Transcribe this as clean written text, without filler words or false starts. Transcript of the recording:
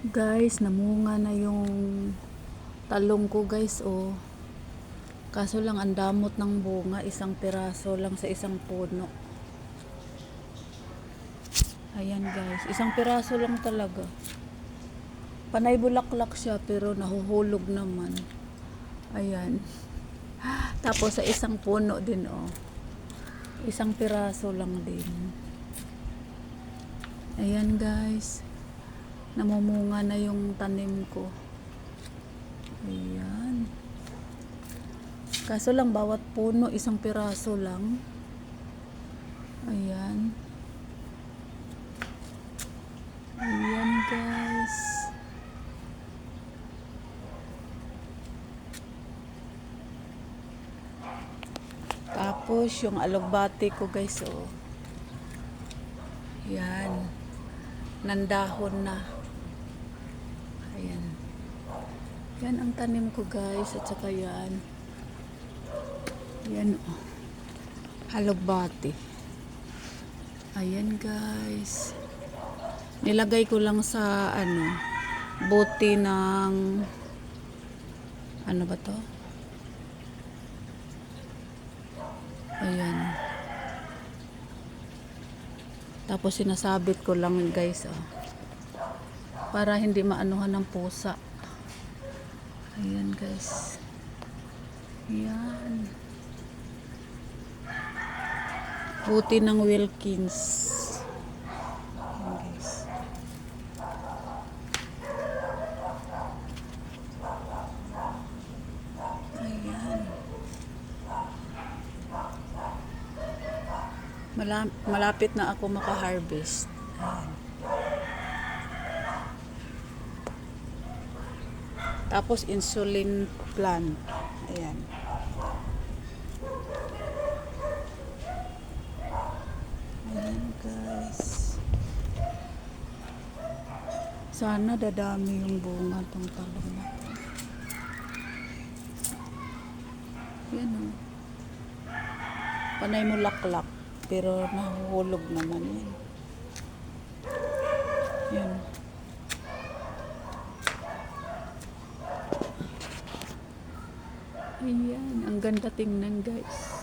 Guys, namunga na yung talong ko guys, oh. Kaso lang ang damot ng bunga, isang piraso lang sa isang puno. Ayan guys, isang piraso lang talaga. Panay bulaklak siya pero nahuhulog naman. Ayan. Tapos sa isang puno din, oh. Isang piraso lang din. Ayan guys. Namumunga na yung tanim ko. Ayan. Kaso lang bawat puno isang piraso lang. Ayan. Ayan guys. Tapos yung alugbati ko guys, oh. Ayan. Nandahon na. Ayan. Yan ang tanim ko guys. At saka yan. Yan, oh. Alugbati. Ayan guys. Nilagay ko lang sa bote ng ano ba to? Ayan. Tapos sinasabit ko lang guys, oh. Para hindi maanuhan ng pusa. Ayan guys. Ayan. Buti ng Wilkins. Ayan guys. Ayan. Malapit na ako maka-harvest. Ayan. Tapos insulin plant. Ayan. Ayan guys. Sana dadami yung bunga tong talong na to. Ayan, oh. Panay mulaklak. Pero nahuhulog naman yan. Ayan. Ayan, ang ganda tingnan guys.